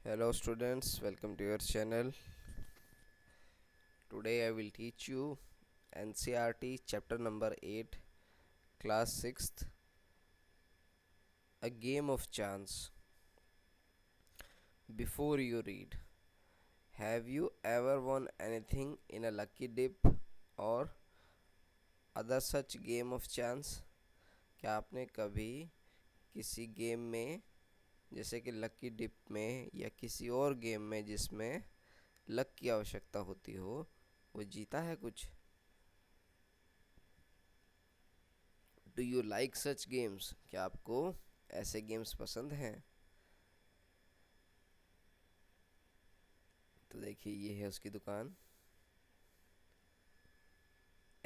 Hello students, welcome to your channel. Today I will teach you NCERT chapter number 8, class 6th, a game of chance. Before you read, have you ever won anything in a lucky dip or other such game of chance? क्या आपने कभी किसी game में जैसे कि lucky dip में या किसी और गेम में जिसमें लक की आवश्यकता होती हो वो जीता है कुछ? Do you like such games? क्या आपको ऐसे गेम्स पसंद हैं? तो देखिए ये है उसकी दुकान।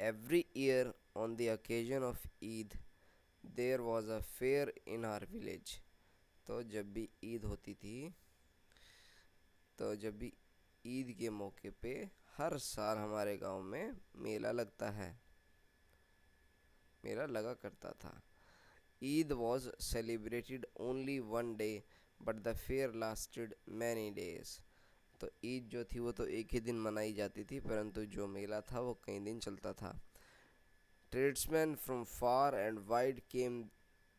Every year on the occasion of Eid there was a fair in our village. तो जब भी ईद होती थी, तो जब भी ईद के मौके पे हर साल हमारे गांव में मेला लगता है, मेला लगा करता था। Eid was celebrated only one day but the fair lasted many days. तो ईद जो थी वो तो एक ही दिन मनाई जाती थी, परंतु जो मेला था वो कई दिन चलता था। Tradesman from far and wide came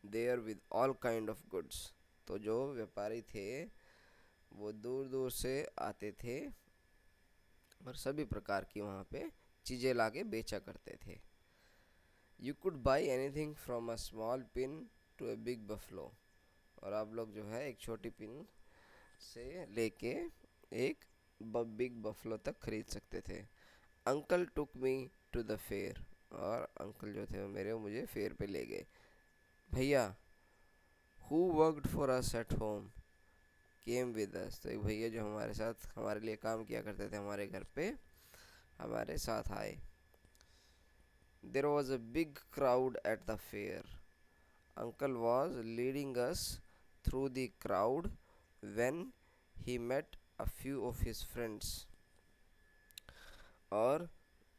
there with all kind of goods. तो जो व्यापारी थे वो दूर दूर से आते थे और सभी प्रकार की वहाँ पे चीज़ें लाके बेचा करते थे। You could buy anything from a small pin to a big buffalo. और आप लोग जो है एक छोटी पिन से लेके एक बिग बफलो तक खरीद सकते थे। Uncle took me to the fair. और अंकल जो थे वो मेरे मुझे फेयर पे ले गए। भैया who worked for us at home came with us. तो एक भैया जो हमारे साथ हमारे लिए काम किया करते थे हमारे घर पे हमारे साथ आए। There was a big crowd at the fair. Uncle was leading us through the crowd when he met a few of his friends। और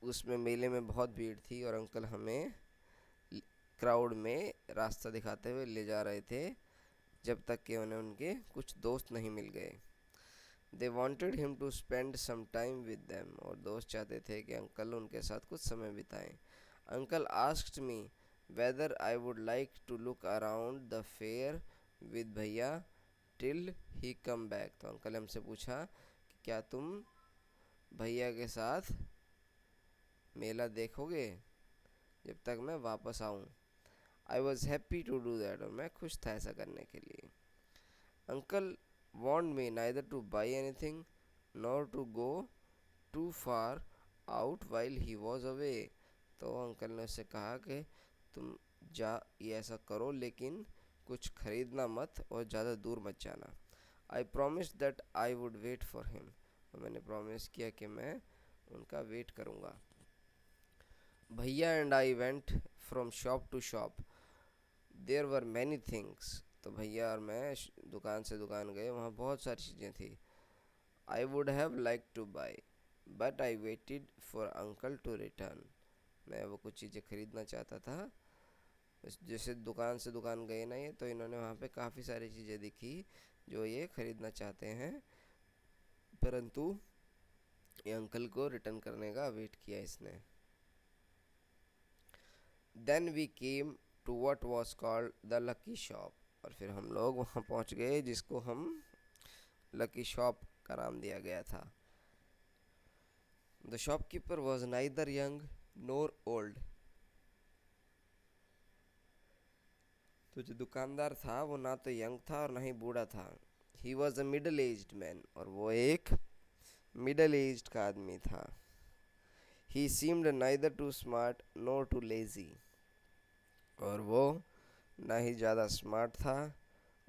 उसमें मेले में बहुत भीड़ थी और अंकल हमें क्राउड में रास्ता दिखाते हुए ले जा रहे थे जब तक कि उन्हें उनके कुछ दोस्त नहीं मिल गए। They wanted him to spend some time with them. और दोस्त चाहते थे कि अंकल उनके साथ कुछ समय बिताएं। Uncle asked me whether I would like to look around the fair with bhaiya till he come back. तो अंकल हमसे पूछा कि क्या तुम भैया के साथ मेला देखोगे जब तक मैं वापस आऊँ? I was happy to do that. और मैं खुश था ऐसा करने के लिए। Uncle want me neither to buy anything nor to go too far out while he was away. तो अंकल ने उससे कहा कि तुम जा ये ऐसा करो लेकिन कुछ खरीदना मत और ज़्यादा दूर मत जाना। I promise that I would wait for him. और मैंने प्रॉमिस किया कि मैं उनका वेट करूँगा। Bhaiya and I went from shop to shop there were many things. तो भैया और मैं दुकान से दुकान गए, वहाँ बहुत सारी चीज़ें थी। I would have like to buy but I waited for uncle to return. मैं वो कुछ चीज़ें खरीदना चाहता था। जैसे दुकान से दुकान गए ना ये, तो इन्होंने वहाँ पे काफ़ी सारी चीज़ें दिखी जो ये खरीदना चाहते हैं, परंतु ये अंकल को रिटर्न करने का वेट किया इसने। Then we came to what was called the lucky shop. और फिर हम लोग वहाँ पहुँच गए जिसको हम लकी शॉप का नाम दिया गया था। The shopkeeper was neither young NOR old. तो जो दुकानदार था वो ना तो यंग था और ना ही बूढ़ा था। He was a middle aged man. और वो एक मिडल एज्ड का आदमी था। He seemed neither too smart nor too lazy. और वो ना ही ज़्यादा स्मार्ट था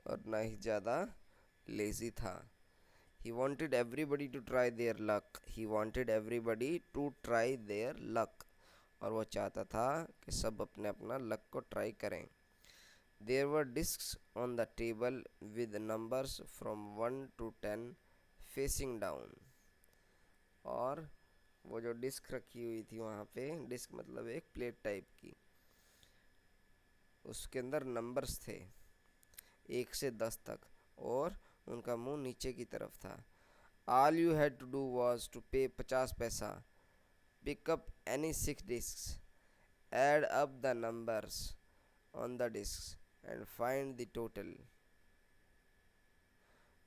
और ना ही ज़्यादा लेजी था। He wanted everybody to try their luck. He wanted everybody to try their luck. और वो चाहता था कि सब अपने अपना लक को ट्राई करें। There were discs on the table with numbers from 1 to 10 facing down. और वो जो डिस्क रखी हुई थी वहाँ पे, डिस्क मतलब एक प्लेट टाइप की, उसके अंदर नंबर्स थे 1 से 10 तक। और उनका मुंह नीचे की तरफ था। All you had to do was to pay 50 paisa, pick up any 6 discs, add up the numbers on the discs and find the total.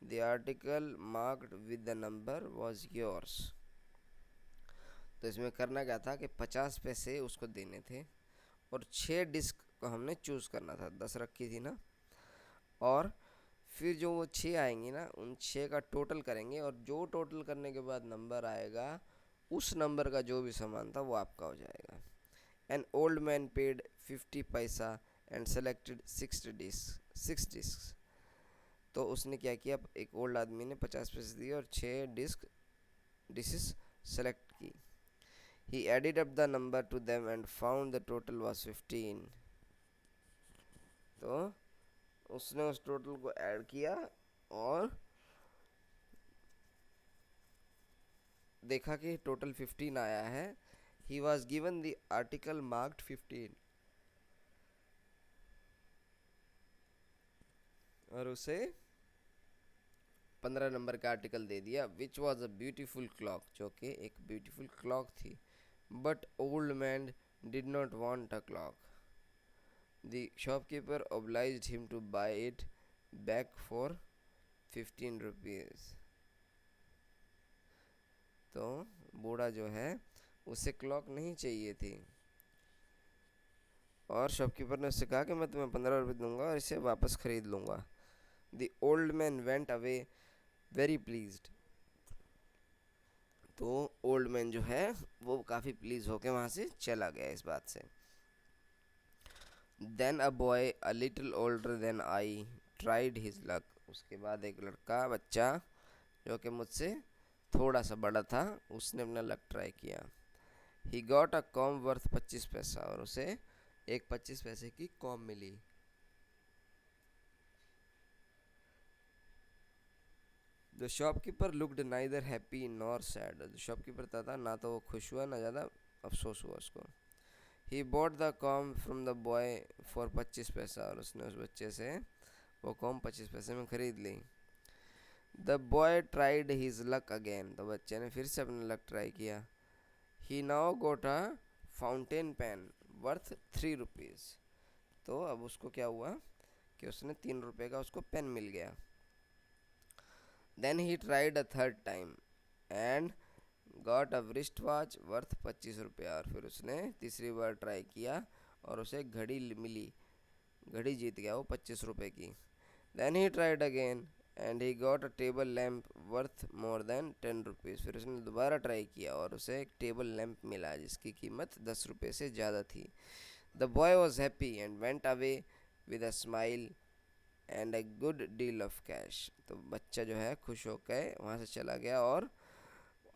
The article marked with the number was yours. तो इसमें करना क्या था कि 50 पैसे उसको देने थे और 6 डिस्क को हमने चूज़ करना था। 10 रखी थी ना, और फिर जो वो 6 आएंगी ना, उन 6 का टोटल करेंगे और जो टोटल करने के बाद नंबर आएगा, उस नंबर का जो भी सामान था वो आपका हो जाएगा। एन ओल्ड मैन पेड 50 पैसा एंड सेलेक्टेड 6 discs। तो उसने क्या किया, एक ओल्ड आदमी ने 50 पैसे दिए और 6 डिशेस सेलेक्ट की। He added up the number to them and found the total was 15. तो उसने उस टोटल को ऐड किया और देखा कि टोटल 15 आया है। He was given the article marked 15 और उसे 15 नंबर का आर्टिकल दे दिया, which was a beautiful clock, जो कि एक ब्यूटीफुल क्लॉक थी। But old man did not want a clock. The shopkeeper obliged him to buy it back for 15 rupees। तो बूढ़ा जो है उसे क्लॉक नहीं चाहिए थी और शॉपकीपर ने उससे कहा कि मैं तुम्हें 15 रुपये दूंगा और इसे वापस खरीद लूँगा। The old man went away very pleased. तो ओल्ड मैन जो है वो काफ़ी प्लीज होके वहाँ से चला गया इस बात से। Then a boy a little older than I tried his luck. उसके बाद एक लड़का बच्चा जो कि मुझसे थोड़ा सा बड़ा था, उसने अपना लक ट्राई किया। He got a comb worth 25 पैसा और उसे एक 25 पैसे की कॉम मिली। The shopkeeper looked neither happy nor sad. Shopkeeper था ना तो वो खुश हुआ ना ज़्यादा अफसोस हुआ उसको। He bought the com from the boy for 25 पैसा और उसने उस बच्चे से वो कॉम 25 पैसे में ख़रीद ली। The boy tried his luck again. तो बच्चे ने फिर से अपना लक ट्राई किया। He now got a fountain pen worth 3 rupees. तो अब उसको क्या हुआ कि उसने 3 रुपये का उसको पेन मिल गया। Then he tried a third time and got a wrist watch worth 25 rupaya. और फिर उसने तीसरी बार ट्राई किया और उसे एक घड़ी मिली। घड़ी जीत गया वो 25 रुपये की। Then he tried again and he got a table lamp worth more than 10 rupees. फिर उसने दोबारा ट्राई किया और उसे एक टेबल लैम्प मिला जिसकी कीमत 10 रुपये से ज़्यादा थी। The boy was happy and went away with a smile and a good deal of cash. तो बच्चा जो है खुश होकर वहाँ से चला गया और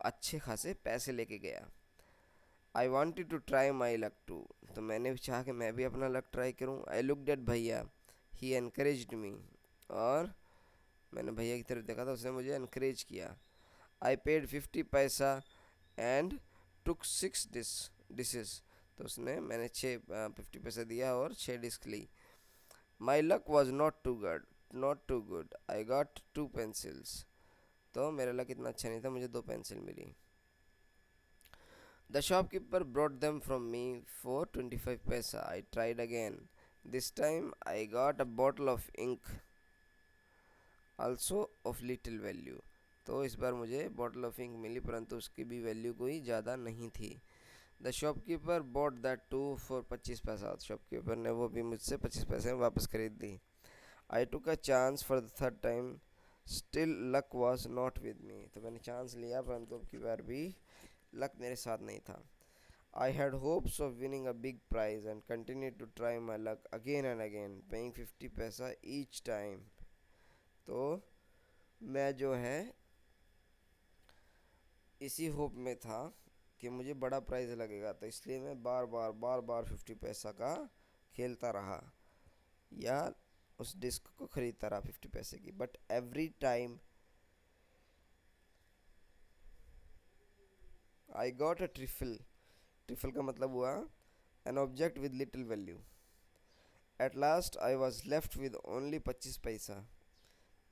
अच्छे खासे पैसे लेके गया। I wanted to try my luck too. तो मैंने भी चाहा कि मैं भी अपना लक ट्राई करूँ। आई लुक्ड एट भैया, ही एनकरेज्ड मी। और मैंने भैया की तरफ देखा था, उसने मुझे एनकरेज किया। आई पेड 50 पैसा एंड टुक 6 डिशेस। तो उसने मैंने 50 पैसा दिया और 6 डिस्क ली। My luck was not too good I got 2 pencils. तो मेरा लक इतना अच्छा नहीं था, मुझे 2 पेंसिल मिली। The shopkeeper brought them from me for 25 पैसा। I tried again. This time I got a bottle of ink also of little value. तो इस बार मुझे बॉटल ऑफ इंक मिली परंतु उसकी भी वैल्यू कोई ज़्यादा नहीं थी। The shopkeeper bought that too for 25 पैसा। शॉपकीपर ने वो भी मुझसे 25 पैसे में वापस खरीद दी। I took a chance for the third time still luck was not with me. तो मैंने चांस लिया परंतु अब की बार भी लक मेरे साथ नहीं था। I had hopes of winning a big prize and continue to try my luck again and again paying 50 पैसा ईच टाइम। तो मैं जो है इसी होप में था कि मुझे बड़ा प्राइज़ लगेगा, तो इसलिए मैं बार बार 50 पैसा का खेलता रहा या उस डिस्क को ख़रीदता रहा 50 पैसे की। But every time I got a trifle. Trifle का मतलब हुआ an object with little value. At last I was left with only 25 पैसा।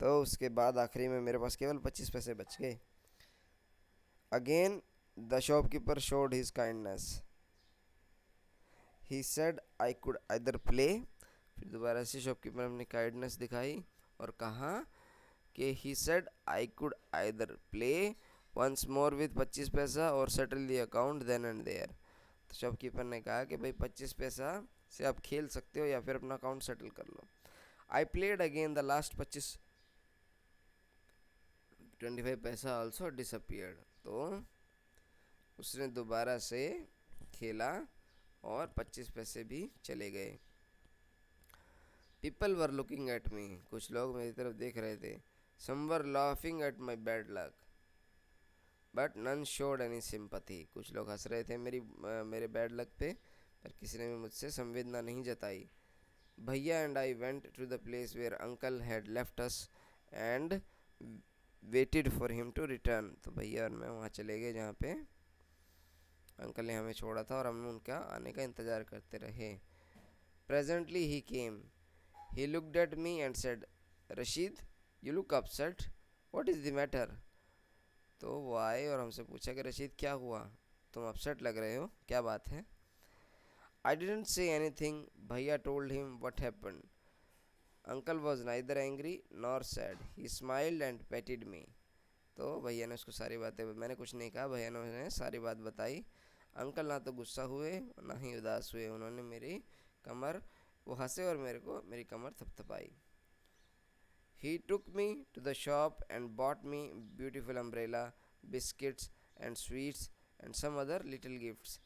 तो उसके बाद आखिरी में मेरे पास केवल 25 पैसे बच गए। Again the shopkeeper showed his kindness, he said I could either play. फिर दोबारा से शॉपकीपर ने अपनी काइंडनेस दिखाई और कहा कि he said I could either play once more with 25 पैसा और settle the account then and there. तो शॉपकीपर ने कहा कि भाई 25 पैसा से आप खेल सकते हो या फिर अपना अकाउंट सेटल कर लो। I played again the last 25 paisa also disappeared. तो उसने दोबारा से खेला और 25 पैसे भी चले गए। People were looking at me, कुछ लोग मेरी तरफ देख रहे थे। Some were laughing at my bad luck but none showed any sympathy, कुछ लोग हंस रहे थे मेरे बैड लक पे, पर किसी ने भी मुझसे संवेदना नहीं जताई। भैया and I went to the place where uncle had left us and waited for him to return. तो भैया और मैं वहाँ चले गए जहाँ पे अंकल ने हमें छोड़ा था और हम उनका आने का इंतज़ार करते रहे। Presently he came, he looked at me and said, Rashid you look upset, what is the matter. तो वो आए और हमसे पूछा कि रशीद क्या हुआ, तुम अपसेट लग रहे हो, क्या बात है। I didn't say anything, bhaiya told him what happened. Uncle was neither angry nor sad, he smiled and patted me. तो भैया ने उसको सारी बातें, मैंने कुछ नहीं कहा, भैया ने उन्हें सारी बात बताई। अंकल ना तो गुस्सा हुए ना ही उदास हुए, उन्होंने मेरी कमर, वो हंसे और मेरे को मेरी कमर थपथपाई। He took me to the shop and bought me beautiful umbrella, biscuits and sweets and some other little gifts.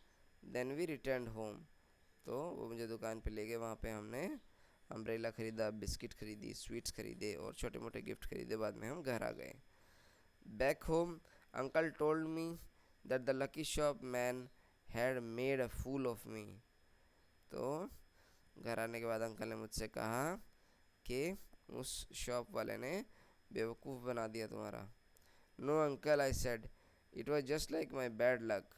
Then we returned home. तो वो मुझे दुकान पे ले गए, वहाँ पे हमने अम्ब्रेला ख़रीदा, बिस्किट खरीदी, स्वीट्स खरीदे और छोटे मोटे गिफ्ट खरीदे। बाद में हम घर आ गए। Back home, uncle told me that the lucky shop man had made a fool of me. तो घर आने के बाद अंकल ने मुझसे कहा कि उस शॉप वाले ने बेवकूफ़ बना दिया तुम्हारा। No uncle, I said, it was just like my bad luck.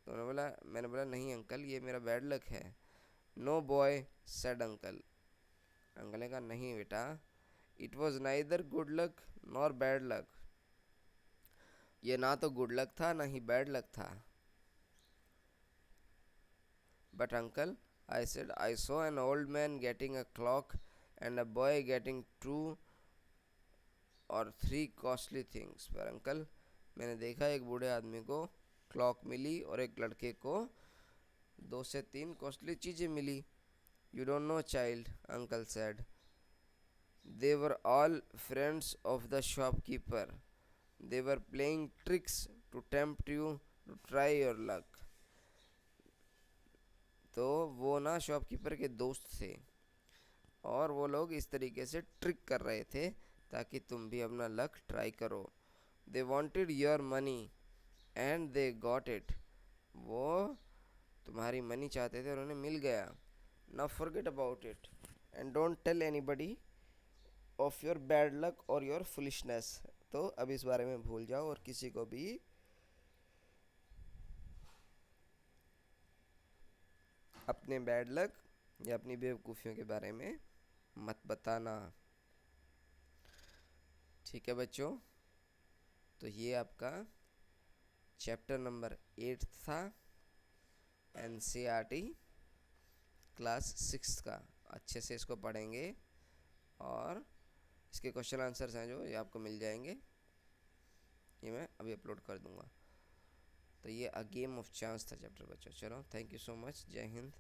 तो मैंने बोला नहीं अंकल, ये मेरा बैड लक है। No boy, said uncle, uncle ने कहा नहीं बेटा, it was neither good luck nor bad luck, ये ना तो गुड लक था ना ही बैड लक था। But uncle, I said, I saw an old man getting a clock and a boy getting 2 or 3 costly things. पर uncle, मैंने देखा एक बूढ़े आदमी को क्लॉक मिली और एक लड़के को 2 से 3 कॉस्टली चीज़ें मिली। You don't know child, uncle said, they were all friends of the shopkeeper, they were playing tricks to tempt you to try your luck. तो वो ना शॉपकीपर के दोस्त थे और वो लोग इस तरीके से ट्रिक कर रहे थे ताकि तुम भी अपना लक ट्राई करो। They wanted your money and they got it, वो तुम्हारी मनी चाहते थे और उन्हें मिल गया। Now forget about it and don't tell anybody of your bad luck और योर फुलिशनेस। तो अब इस बारे में भूल जाओ और किसी को भी अपने बैड लक या अपनी बेवकूफ़ियों के बारे में मत बताना। ठीक है बच्चों, तो ये आपका चैप्टर नंबर 8 था, NCERT क्लास 6 का। अच्छे से इसको पढ़ेंगे और इसके क्वेश्चन आंसर्स हैं जो ये आपको मिल जाएंगे, ये मैं अभी अपलोड कर दूंगा। तो ये अ गेम ऑफ चांस था चैप्टर बच्चों। चलो, थैंक यू सो मच, जय हिंद।